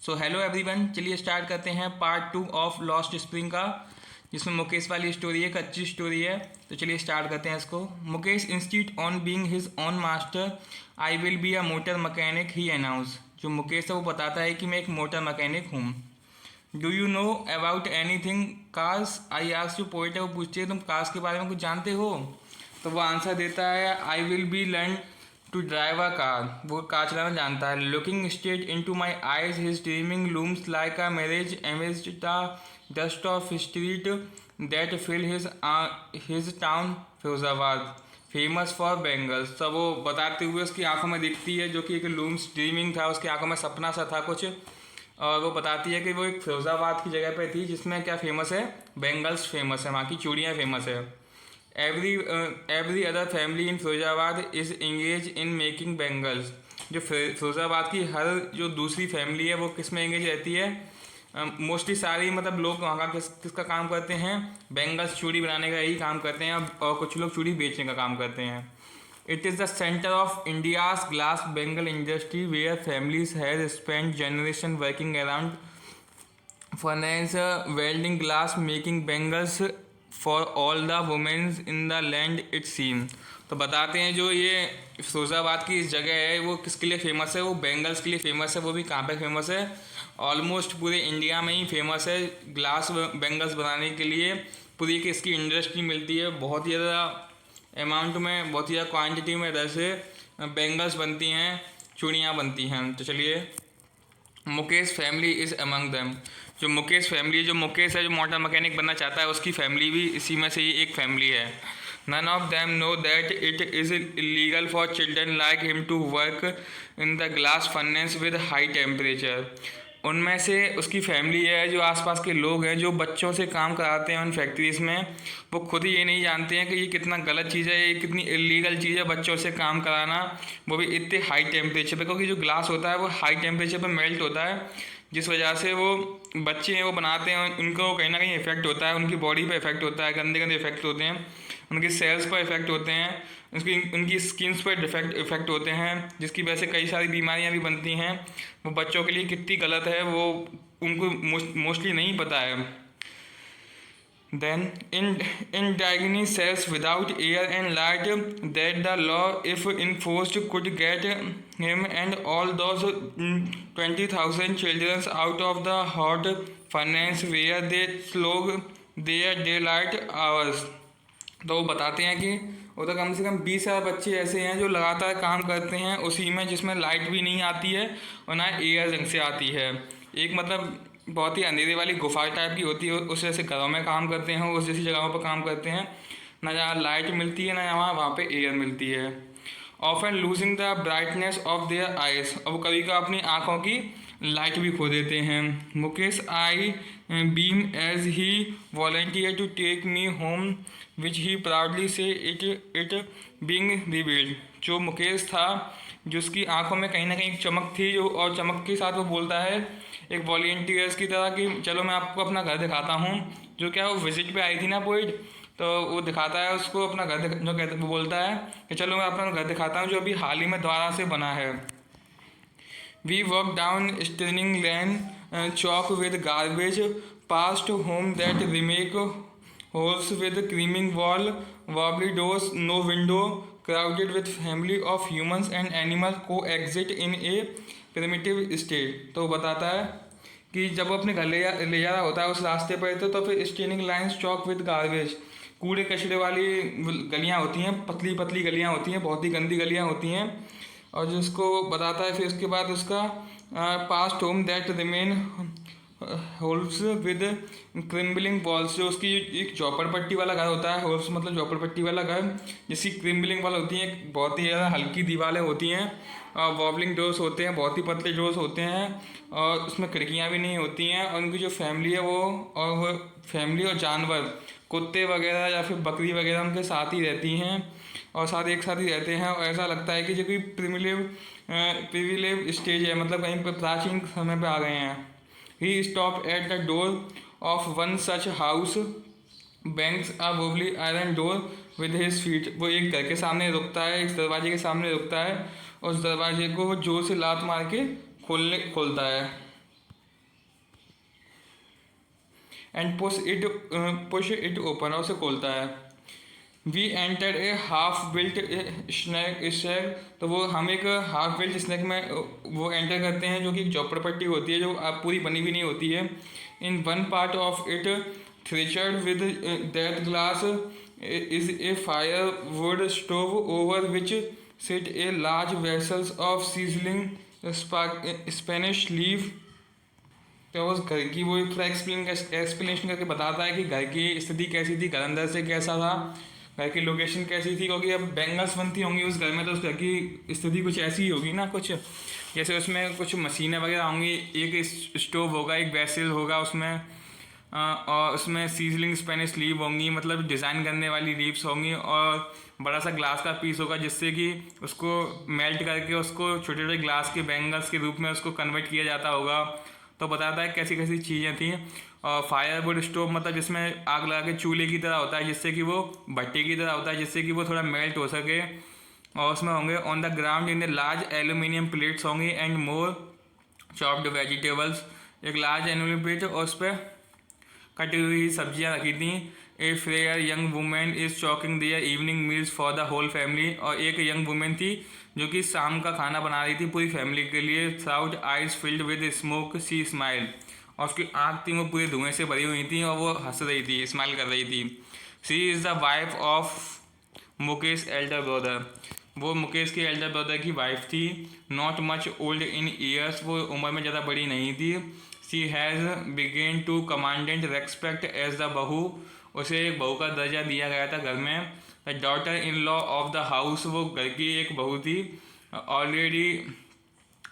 So hello everyone, चलिए start करते हैं पार्ट 2 ऑफ लॉस्ट स्प्रिंग का, जिसमें मुकेश वाली स्टोरी है, एक अच्छी स्टोरी है। तो चलिए स्टार्ट करते हैं इसको। Mukesh instead on being his own master I will be a motor mechanic he announce. जो मुकेश है वो बताता है कि मैं एक मोटर मैकेनिक हूँ। Do you know about any thing cars I ask. जो पोइट है वो पूछती है तुम कार्स के बारे में कुछ जानते हो। तो वो आंसर देता है I will be learn to drive a car. वो कार चलाना जानता है। Looking straight into my eyes his dreaming looms like a mirage amid the dust of street that fill his town Firozabad famous for bangles. तो वो बताते हुए उसकी आंखों में दिखती है, जो कि एक लूम्स ड्रीमिंग था, उसकी आंखों में सपना सा था कुछ। और वो बताती है कि वो एक फिरोजाबाद की जगह पे थी, जिसमें क्या फेमस है, बेंगल्स फेमस है, वहाँ की चूड़ियाँ फेमस है। Every other family in Firozabad is engage in making bangles. जो फिरोजाबाद की हर जो दूसरी फैमिली है वो किस में इंगेज रहती है, मोस्टली सारी मतलब लोग वहाँ का किसका काम करते हैं, बेंगल्स चूड़ी बनाने का ही काम करते हैं, और कुछ लोग चूड़ी बेचने का काम करते हैं। It is the centre of India's glass bangle industry where families have spend generation working around furnace welding glass making bangles for all the womens in the land it seem. तो बताते हैं जो ये फिरोजाबाद की इस जगह है वो किसके लिए फेमस है, वो बेंगल्स के लिए फेमस है। वो भी कहाँ पे फेमस है, ऑलमोस्ट पूरे इंडिया में ही फेमस है। ग्लास बेंगल्स बनाने के लिए पूरी एक इसकी इंडस्ट्री मिलती है, बहुत ही ज़्यादा अमाउंट में, बहुत ही ज़्यादा क्वान्टिटी में इधर से बेंगल्स बनती हैं, चूड़ियाँ बनती हैं। तो चलिए, Mukesh family is among them. जो मुकेश फैमिली, जो मुकेश है जो मोटर मैकेनिक बनना चाहता है, उसकी फैमिली भी इसी में से ही एक फैमिली है। None of them know that it is illegal for children like him to work in the glass furnace with high temperature. उनमें से उसकी फैमिली है, जो आसपास के लोग हैं जो बच्चों से काम कराते हैं उन फैक्ट्रीज़ में, वो खुद ही ये नहीं जानते हैं कि ये कितना गलत चीज़ है, ये कितनी इलीगल चीज़ है बच्चों से काम कराना, वो भी इतने हाई टेम्परेचर पे। क्योंकि जो ग्लास होता है वो हाई टेम्परेचर पे मेल्ट होता है, जिस वजह से वो बच्चे हैं वो बनाते हैं, उनको कहीं ना कहीं इफेक्ट होता है, उनकी बॉडी पे इफेक्ट होता है, गंदे गंदे इफेक्ट होते हैं, उनकी सेल्स पर इफेक्ट होते हैं, उनकी स्किन्स पर इफेक्ट होते हैं, जिसकी वजह से कई सारी बीमारियां भी बनती हैं। वो बच्चों के लिए कितनी गलत है वो उनको मोस्टली नहीं पता है। Then, in Diagony cells without air and light, that the law, if enforced, could get him and all those 20,000 children out of the hot furnace where they slog their daylight hours। तो वो बताते हैं कि वो तो कम से कम 20,000 बच्चे ऐसे हैं जो लगातार काम करते हैं उसी में, जिसमें लाइट भी नहीं आती है और ना एयर ढंग से आती है। एक मतलब बहुत ही अंधेरे वाली गुफा टाइप की होती है, उस जैसे घरों में काम करते हैं, उस जैसी जगहों पर काम करते हैं, ना जहाँ लाइट मिलती है ना वहाँ पे एयर मिलती है। Often losing the brightness of their eyes. और वो कभी का अपनी आँखों की लाइट भी खो देते हैं। Mukesh I beam as he volunteer to take me home which he proudly say it being revealed. जो मुकेश था, जिसकी आंखों में कहीं ना कहीं चमक थी, जो और चमक के साथ वो बोलता है एक वॉलंटियर्स की तरह कि चलो मैं आपको अपना घर दिखाता हूँ। जो क्या वो विजिट पे आई थी ना पोइट, तो वो दिखाता है उसको अपना घर, जो कहते वो बोलता है कि चलो मैं अपना घर दिखाता हूँ, जो अभी हाल ही में दोबारा से बना है। We work down staining land choked with garbage past home that remake holes with creaming wall wobbly doors no window crowded with family of humans and animal coexist in a primitive state. तो बताता है कि जब वो अपने घर ले जा रहा होता है उस रास्ते पर, तो फिर staining lines Chowk with garbage, कूड़े कचरे वाली गलियाँ होती हैं, पतली पतली गलियाँ होती हैं, बहुत ही गंदी गलियाँ होती हैं। और जिसको बताता है फिर उसके बाद उसका past home that remain holes with crumbling walls. जो उसकी एक झोपड़पट्टी वाला घर होता है, होल्स मतलब झोपड़पट्टी वाला घर, जिसकी क्रिम्बलिंग वाल होती हैं, बहुत ही ज़्यादा हल्की दीवारें होती हैं, और वॉबलिंग डोर्स होते हैं, बहुत ही पतले डोर्स होते हैं, और उसमें खिड़कियाँ भी नहीं होती हैं। और उनकी जो फैमिली है वो फैमिली और जानवर, कुत्ते वगैरह या फिर बकरी वगैरह उनके साथ ही रहती हैं, और साथ एक साथ ही रहते हैं। और ऐसा लगता है कि जो कोई प्रिमिटिव स्टेज है, मतलब कहीं पर प्राचीन समय पे आ गए हैं। He stop at the door of one such house bangs a wobbly iron door with his feet. वो एक घर के सामने रुकता है, एक दरवाजे के सामने रुकता है, और उस दरवाजे को जोर से लात मार के खोलता है। एंड पुश इट ओपन, और उसे खोलता है। We enter a half built snack, तो वो हम एक हाफ बिल्ट स्नैक में वो एंटर करते हैं, जो कि एक झोपड़पट्टी होती है जो आप पूरी बनी हुई नहीं होती है। In one part of it thatched with that grass is a fire wood stove over which sit a large vessels of sizzling spinach leave. तो उस घर की वो थोड़ा एक्सप्लेनेशन करके बताता है कि घर की स्थिति कैसी थी, घर अंदर से कैसा था, घर की लोकेशन कैसी थी, क्योंकि अब बेंगल्स बनती होंगी उस घर में, तो उस घर की स्थिति कुछ ऐसी ही होगी ना, कुछ जैसे उसमें कुछ मशीनें वगैरह होंगी, एक स्टोव होगा, एक वेसल होगा उसमें, और उसमें सीजलिंग स्पेनिश लीव होंगी, मतलब डिज़ाइन करने वाली लीव्स होंगी, और बड़ा सा ग्लास का पीस होगा जिससे कि उसको मेल्ट करके उसको छोटे छोटे ग्लास के बेंगल्स के रूप में उसको कन्वर्ट किया जाता होगा। तो बताता है कैसी कैसी चीज़ें थी। और फायरवुड स्टोव मतलब जिसमें आग लगा के चूल्हे की तरह होता है, जिससे कि वो भट्टी की तरह होता है, जिससे कि वो थोड़ा मेल्ट हो सके। और उसमें होंगे on the ground in the large aluminium plates होंगी एंड मोर चॉप्ड वेजिटेबल्स, एक लार्ज एल्यूमिनियम प्लेट और उस पर कटी हुई सब्जियां रखी थी। A fair young women is choking their evening meals for the whole family, और एक यंग वुमेन थी जो कि शाम का खाना बना रही थी पूरी फैमिली के लिए। South eyes filled with smoke she smile, और उसकी आँख थी वो पूरे धुएं से भरी हुई थी और वो हंस रही थी, स्माइल कर रही थी। She is the wife of Mukesh elder brother, वो मुकेश के एल्डर ब्रदर की वाइफ थी। Not much old in years, वो उम्र में ज़्यादा बड़ी नहीं थी। She has began to command respect as the bahu, उसे एक बहू का दर्जा दिया गया था घर में। The daughter in law of the house, वो घर की एक बहू थी। Already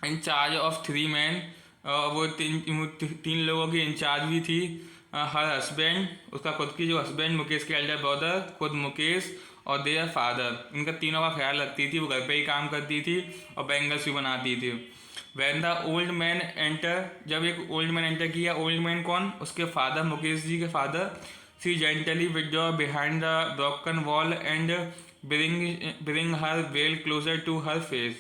in charge of 3 man, वो तीन लोगों की इंचार्ज भी थी। हर हस्बैंड, उसका खुद की जो हस्बैंड मुकेश के एल्डर ब्रदर, खुद मुकेश और देयर फादर, इनका तीनों का ख्याल रखती थी। वो घर पे ही काम करती थी और बैंगल्स भी बनाती थी। When the old man enter, जब एक ओल्ड मैन एंटर किया, ओल्ड मैन कौन, उसके फादर, मुकेश जी के father. She gently withdraw behind the broken wall and bring her veil closer to her face,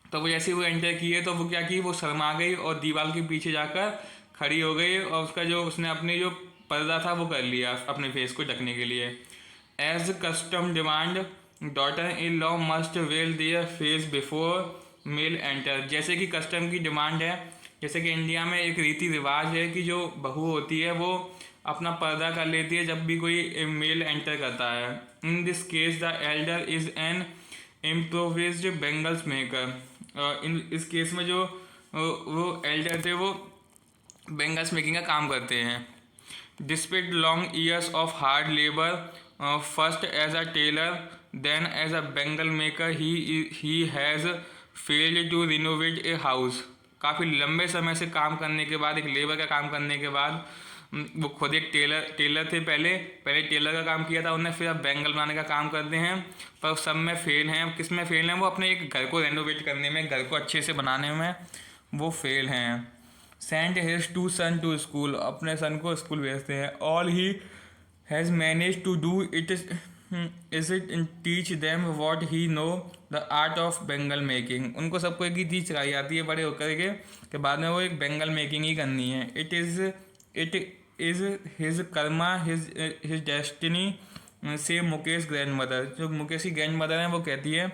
तो वो जैसे वो एंटर किए तो वो क्या की, वो शर्मा गई और दीवार के पीछे जाकर खड़ी हो गई, और उसका जो उसने अपने जो पर्दा था वो कर लिया अपने फेस को ढकने के लिए। As custom demand, daughter in law must veil their face before male enter, जैसे कि कस्टम की डिमांड है, जैसे कि इंडिया में एक रीति रिवाज है कि जो बहू होती है वो अपना पर्दा कर लेती है जब भी कोई मेल एंटर करता है। In this case the elder is an improvised bangles maker, इस केस में जो वो एल्डर थे वो बेंगल्स मेकिंग का काम करते हैं। Despite long years of hard labour, first as a tailor then as a bangle maker, he has failed to renovate a house, काफ़ी लंबे समय से काम करने के बाद, एक लेबर का काम करने के बाद, वो खुद एक टेलर थे, पहले टेलर का काम किया था उन्होंने, फिर अब बैंगल बनाने का काम करते हैं, पर सब में फेल हैं। किस में फेल हैं, वो अपने एक घर को रेनोवेट करने में, घर को अच्छे से बनाने में वो फेल हैं। Sent his two son to school, अपने सन को स्कूल भेजते हैं। All he has manage to do it is it in teach them what he know the art of bangle making, उनको सबको एक ही चीज़ सिखाई जाती है बड़े होकर के बाद में वो एक बेंगल मेकिंग ही करनी है। It is his Karma his destiny, से मुकेश ग्रैंड मदर, जो मुकेश की ग्रैंड मदर हैं वो कहती है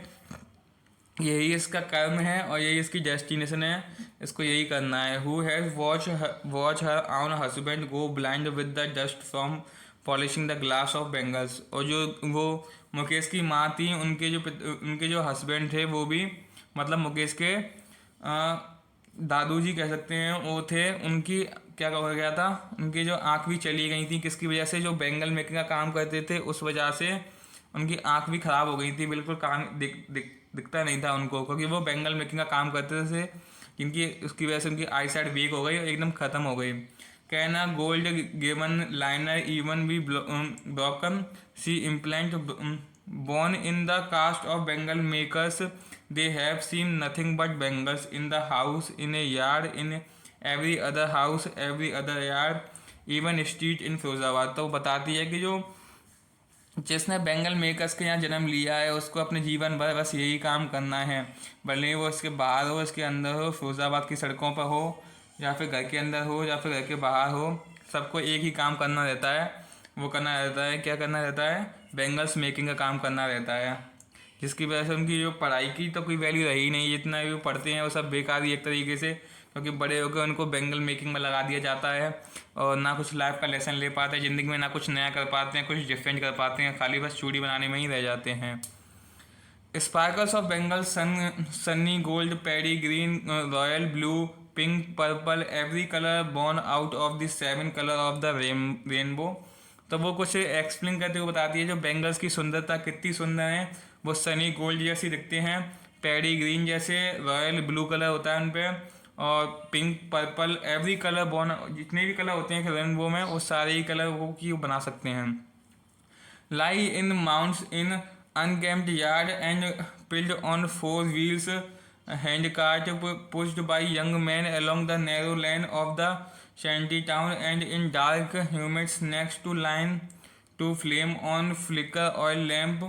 यही इसका कर्म है और यही इसकी डेस्टिनेशन है, इसको यही करना है। Who has watch her own husband go blind with the dust from polishing the glass of bangles, और जो वो मुकेश की माँ थी, उनके जो हस्बैंड थे वो भी, मतलब मुकेश के दादू जी कह सकते हैं वो थे, उनकी क्या कहा गया था, उनकी जो आँख भी चली गई थी, किसकी वजह से, जो बेंगल मेकिंग का काम करते थे उस वजह से उनकी आँख भी ख़राब हो गई थी, बिल्कुल काम दिखता नहीं था उनको, क्योंकि वो बेंगल मेकिंग का काम करते थे, जिनकी उसकी वजह से उनकी आई साइड वीक हो गई और एकदम ख़त्म हो गई। Can a gold given liner even be broken, she implant born in the caste of Bengal makers, they have seen nothing but bangles in the house, in a yard, in every other house, every other yard, even street in Firozabad. तो बताती है कि जो जिसने Bengal makers के यहाँ जन्म लिया है उसको अपने जीवन भर बस यही काम करना है, भले वो इसके बाहर हो, इसके अंदर हो, फिरोजाबाद की सड़कों पर हो, या फिर घर के अंदर हो, या फिर घर के बाहर हो, सबको एक ही काम करना रहता है, वो करना रहता है, क्या करना रहता है, बैंगल्स मेकिंग का काम करना रहता है, जिसकी वजह से उनकी जो पढ़ाई की तो कोई वैल्यू रही नहीं। जितना भी वो पढ़ते हैं वो सब बेकार ही एक तरीके से, क्योंकि बड़े होकर उनको बैंगल मेकिंग में लगा दिया जाता है और ना कुछ लाइफ का लेसन ले पाते हैं ज़िंदगी में, ना कुछ नया कर पाते हैं, कुछ डिफरेंट कर पाते हैं, खाली बस चूड़ी बनाने में ही रह जाते हैं। Sparkles of bangle sun, sunny gold, paddy green, royal blue, pink, purple, every colour born out of the 7 colour of the rainbow. तो वो कुछ एक्सप्लेन करते हुए बताती है जो बेंगल्स की सुंदरता कितनी सुंदर है। वो सनी गोल्ड जैसी दिखते हैं, पेडी ग्रीन जैसे, रॉयल ब्लू कलर होता है उन पर, और pink, purple, every colour born, जितने भी कलर होते हैं रेनबो में वो सारे ही कलर वो की बना सकते हैं। lie in mounts in unkempt yard and built on 4 wheels, a handcart pushed by young men along the narrow lane of the shanty town, and in dark humid next to line to flame on flicker oil lamp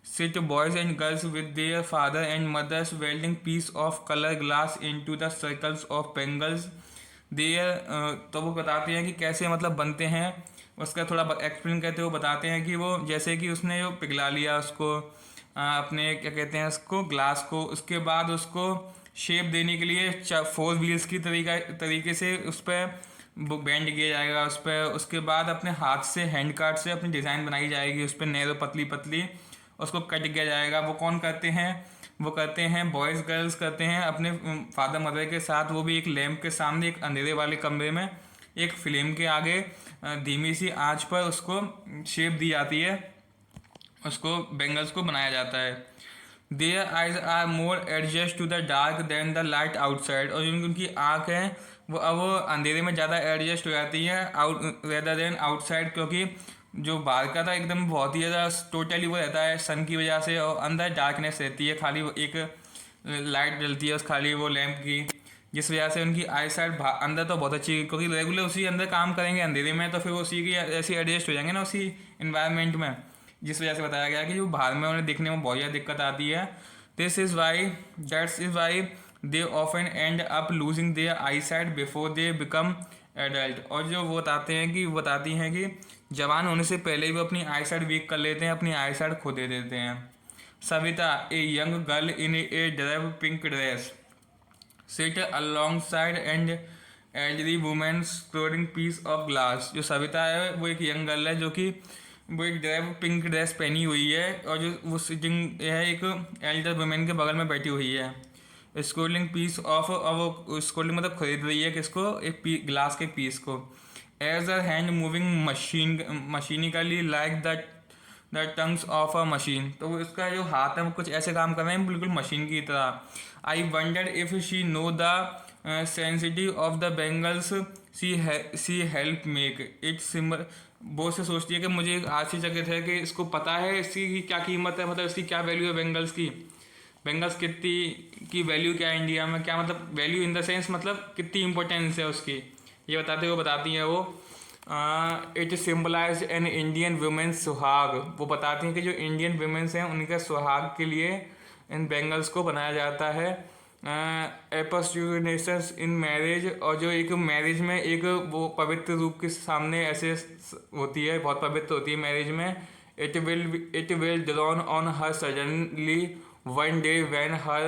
sit boys and girls with their father and mothers welding piece of color glass into the circles of bangles there. तो वो बताते हैं कि कैसे मतलब बनते हैं, उसका थोड़ा एक्सप्लेन करते हुए बताते हैं कि वो जैसे कि उसने जो पिघला लिया उसको अपने क्या कहते हैं उसको ग्लास को, उसके बाद उसको शेप देने के लिए 4 व्हील्स की तरीके से उस पर वो बेंड किया जाएगा उस पर, उसके बाद अपने हाथ से हैंड कार्ड से अपनी डिज़ाइन बनाई जाएगी उस पर नैरो पतली पतली, उसको कट किया जाएगा। वो कौन करते हैं, वो करते हैं बॉयज़ गर्ल्स करते हैं अपने फादर मदर के साथ, वो भी एक लैंप के सामने एक अंधेरे वाले कमरे में एक फ्लेम के आगे धीमी सी आंच पर उसको शेप दी जाती है, उसको बेंगल्स को बनाया जाता है। Their eyes are more adjust to the dark than the light outside, और जो उनकी आँख है वो अब अंधेरे में ज़्यादा एडजस्ट हो जाती है आउट रेदर देन आउटसाइड, क्योंकि जो बाहर का था एकदम बहुत ही ज़्यादा टोटली वो रहता है सन की वजह से, और अंदर डार्कनेस रहती है, खाली एक लाइट जलती है उस खाली वो लैंप की, जिस वजह से उनकी आई साइड अंदर तो बहुत अच्छी, क्योंकि रेगुलर उसी अंदर काम करेंगे अंधेरे में तो फिर वो उसी की ऐसी एडजस्ट हो जाएंगे ना उसी इन्वायरमेंट में, जिस वजह से बताया गया कि जो बाहर में उन्हें दिखने में बहुत ज़्यादा दिक्कत आती है। This is why that's is why they often end up losing their eyesight before they become adult. और जो वो बताती हैं कि जवान होने से पहले ही वो अपनी आई साइड वीक कर लेते हैं, अपनी आई साइड खो दे देते हैं। Savita, a young girl in a drape pink dress, sit alongside and elderly women scrolling piece of glass. जो सविता है वो एक यंग गर्ल है जो कि वो एक ड्रेप पिंक ड्रेस पहनी हुई है, और जो वो सिटिंग है एक एल्डर वुमेन के बगल में बैठी हुई है। स्क्रोलिंग पीस ऑफ, और वो स्क्रोलिंग मतलब खरीद रही है किसको, एक ग्लास के पीस को। As a hand moving mechanically like the tongs of a machine, तो वो इसका जो हाथ है वो कुछ ऐसे काम कर रहे हैं बिल्कुल मशीन की तरह। I wonder if she know the sensitive of the bangles she help make it shimmer. वो से सोचती है कि मुझे आश्चर्यचकित है कि इसको पता है इसकी क्या कीमत है, मतलब इसकी क्या वैल्यू है बेंगल्स की, बेंगल्स कितनी की वैल्यू क्या है इंडिया में, क्या मतलब वैल्यू इन द सेंस मतलब कितनी इंपॉर्टेंस है उसकी, ये बताती हैं वो। It symbolise an Indian womens suhag, वो बताती हैं कि जो इंडियन वुमेन्स हैं उनके सुहाग के लिए इन बेंगल्स को बनाया जाता है। एपस्टूनेशंस इन मैरिज, और जो एक मैरिज में एक वो पवित्र रूप के सामने ऐसे होती है, बहुत पवित्र होती है मैरिज में। It will drawn on her suddenly one day when her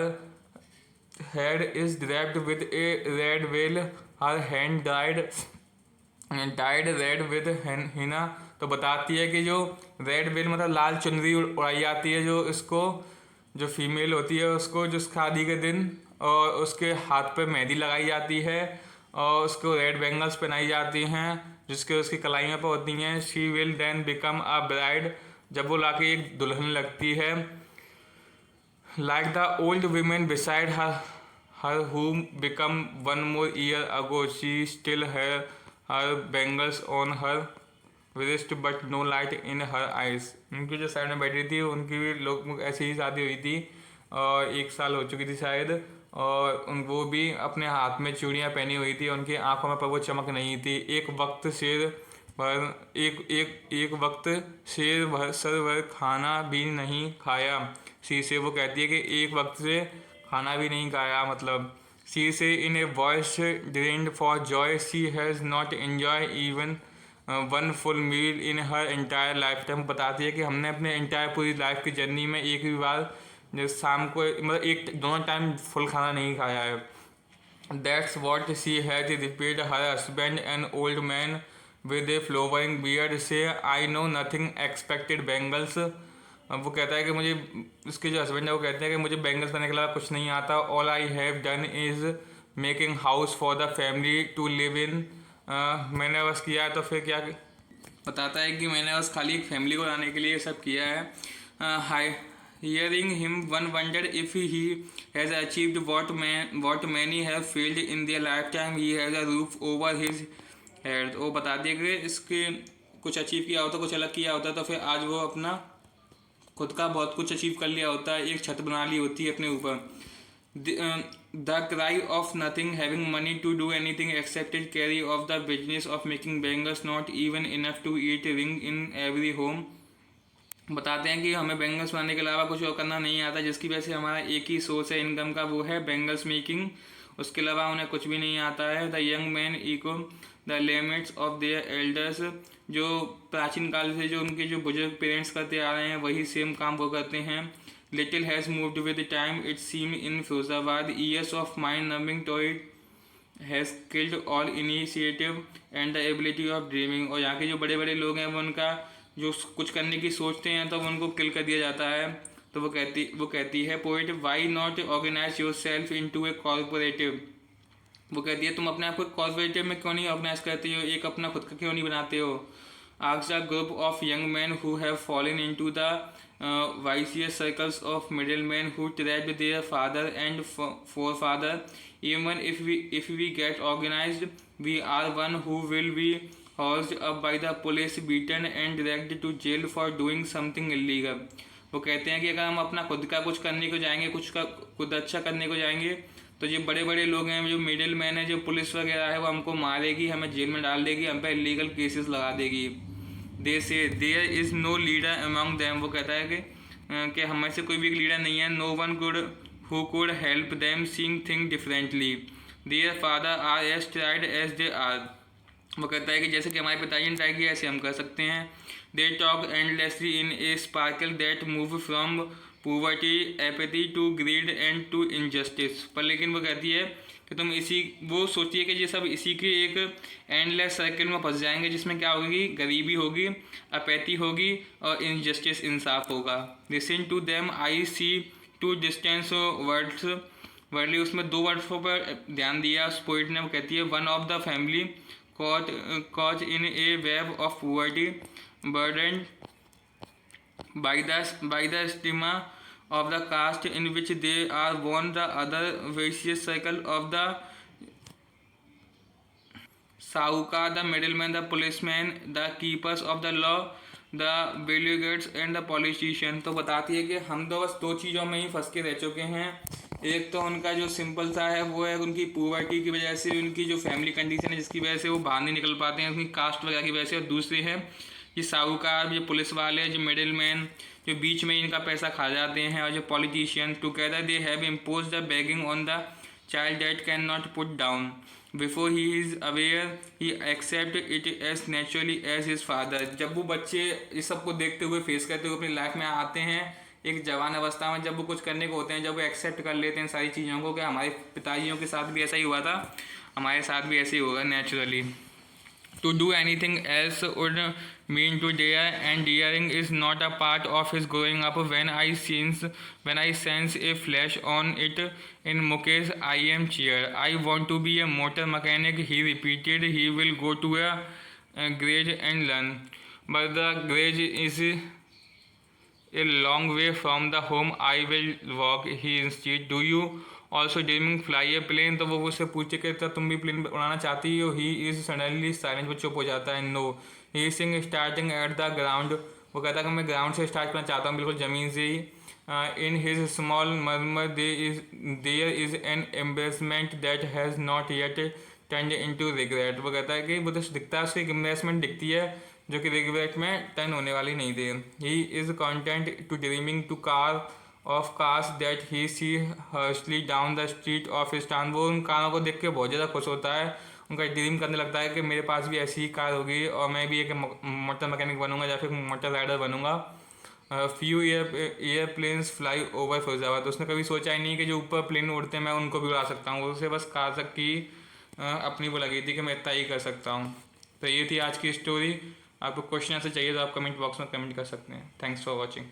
head is draped with A red well, her hand died read with Hina. तो बताती है कि जो रेड वेल मतलब लाल चुनरी उड़ाई जाती है जो इसको, जो फीमेल होती है उसको जो शादी के दिन, और उसके हाथ पे मेहंदी लगाई जाती है और उसको रेड बेंगल्स पहनाई जाती हैं जिसके उसकी कलाइयों पर होती हैं। She will then become a bride, जब वो लाके एक दुल्हन लगती है। Like the old women beside her whom become one more year ago, she still had her bangles on her wrist but no light in her eyes। उनकी जो side में बैठी थी उनकी भी लोग ऐसी ही शादी हुई थी और 1 साल हो चुकी थी शायद, और वो भी अपने हाथ में चूड़ियाँ पहनी हुई थी, उनकी आंखों में पर वो चमक नहीं थी। एक वक्त शेर भर सर भर खाना भी नहीं खाया। शीशे वो कहती है कि एक वक्त से खाना भी नहीं खाया, मतलब she say in a voice drained for joy she has not enjoyed even one full meal in her entire life time. बताती है कि हमने अपने एंटायर पूरी लाइफ की जर्नी में एक भी बार जो शाम को मतलब एक दोनों टाइम फुल खाना नहीं खाया है। That's what she has repeat her husband an old man with a flowering beard say I know nothing expected bangles. अब वो कहता है कि मुझे उसके जो हस्बैंड है वो कहते हैं कि मुझे बैंगल्स बनाने के अलावा कुछ नहीं आता। All I have done is making house for the family to live in. मैंने बस किया है तो फिर क्या। बताता है कि मैंने बस खाली एक फैमिली को लाने के लिए सब किया है। High hearing him one wonder if he has achieved what many have failed in their life time he has a roof over his head. वो बताती है कि इसके कुछ अचीव किया होता, कुछ अलग किया होता तो फिर आज वो अपना खुद का बहुत कुछ अचीव कर लिया होता है, एक छत बना ली होती है अपने ऊपर। The cry of nothing having money to do anything accepted carry of the business of making bangles not even enough to eat ring in every home. बताते हैं कि हमें बैंगल्स बनाने के अलावा कुछ और करना नहीं आता, जिसकी वजह से हमारा एक ही सोर्स है इनकम का, वो है बैंगल्स मेकिंग। उसके अलावा उन्हें कुछ भी नहीं आता है। The young man echo the limits of their elders. जो प्राचीन काल से जो उनके जो बुजुर्ग पेरेंट्स करते आ रहे हैं वही सेम काम वो करते हैं। Little has moved with time it seem in Firozabad years of mind नर्विंग toy has killed all initiative and the ability of dreaming. और यहाँ के जो बड़े बड़े लोग हैं वो उनका जो कुछ करने की सोचते हैं तो उनको किल कर दिया जाता है। तो वो कहती है poet why not organise yourself into a cooperative. वो कहती है तुम अपने आप को कॉर्पोरेटिव में क्यों नहीं ऑर्गेनाइज करती हो, एक अपना खुद का क्यों नहीं बनाते हो। Asked a group of young man who have fallen into the vicious circles of middlemen who trapped their father and forefather. Even if we get organized, we are one who will be housed up by the police, beaten and dragged to jail for doing something illegal. वो कहते हैं कि अगर हम अपना खुद का कुछ करने को जाएंगे, कुछ अच्छा करने को जाएंगे, तो जो बड़े बड़े लोग हैं, जो मिडिल मैन है, जो पुलिस वगैरह है, वो हमको मारेगी, हमें जेल में डाल देगी, हम पे इलीगल केसेस लगा देगी। They say there is no leader among them. वो कहता है कि हमें से कोई भी लीडर नहीं है। No one could who could help them seeing thing differently. Their father are as tried as they are. वो कहता है कि जैसे कि हमारे पिताजी ने ट्राई किया ऐसे हम कर सकते हैं। They talk endlessly in a sparkle that move from poverty apathy to greed and to injustice. पर लेकिन वो कहती है कि तुम वो सोचती है कि ये सब इसी के एक एंडलेस सर्कल में फंस जाएंगे, जिसमें क्या होगी, गरीबी होगी, अपैथी होगी और इनजस्टिस इंसाफ होगा। Listen to them I see two distance words worldly. उसमें दो वर्ड्सों पर ध्यान दिया उस पोइट ने। वो कहती है one of the family caught in a web of poverty burdened by the stigma of the caste in which they are born, the other vicious cycle of the Sahuka, the middleman, the policeman, the keepers of the law, the bureaucrats and the politician। तो बताती है कि हम तो बस दो चीज़ों में ही फंस के रह चुके हैं। एक तो उनका जो सिंपल सा है वो है उनकी पॉवर्टी की वजह से, उनकी जो फैमिली कंडीशन है जिसकी वजह से वो बाहर नहीं निकल पाते हैं, उनकी कास्ट वगैरह की वजह से। और दूसरी है ये साहूकार, जो पुलिस वाले, जो मिडिल मैन, जो बीच में इनका पैसा खा जाते हैं, और जो politician. Together they have impose the begging on the child that can not put down before he is aware he accept it as naturally as his father. जब वो बच्चे इस सब को देखते हुए फेस करते हुए अपनी लाइफ में आते हैं एक जवान अवस्था में, जब वो कुछ करने को होते हैं, जब वो एक्सेप्ट कर लेते हैं सारी चीज़ों को कि हमारे पिताजियों के साथ भी ऐसा ही हुआ था, हमारे साथ भी ऐसे ही होगा naturally. To do anything else would mean to dare and daring is not a part of his growing up. When I sense a flash on it in Mukesh I am chair. I want to be a motor mechanic he repeated. He will go to a garage and learn but the garage is a long way from the home I will walk, he instead. Do you also dreaming fly a plane? तो वो उससे पूछे कि तुम भी plane उड़ाना चाहती हो। He is suddenly silent, वो चुप हो जाता है। No, he is starting at the ground। वो कहता है कि मैं ग्राउंड से स्टार्ट करना चाहता हूँ, बिल्कुल ज़मीन से ही। In his small murmur there is an embarrassment that has not yet turned into regret। वो कहता है कि वो तो दिखता है, उसकी एक embarrassment दिखती है जो कि रिग्रेट में टर्न होने वाली नहीं थी। He is content to dreaming to carve of cars that he see harshly down the street of Istanbul. वो उन कारों को देख के बहुत ज़्यादा खुश होता है, उनका ड्रीम करने लगता है कि मेरे पास भी ऐसी ही कार होगी और मैं भी एक मोटर मैकेनिक बनूंगा या फिर मोटर राइडर बनूंगा। Few airplanes fly over Firozabad. तो उसने कभी सोचा ही नहीं कि जो ऊपर प्लेन उड़ते हैं मैं उनको भी उड़ा सकता हूँ। उसे बस कार तक की अपनी वो लगी थी कि मैं इतना ही कर सकता हूँ। तो ये थी आज की स्टोरी। आपको क्वेश्चन ऐसे चाहिए तो आप कमेंट बॉक्स में कमेंट कर सकते हैं। Thanks for watching.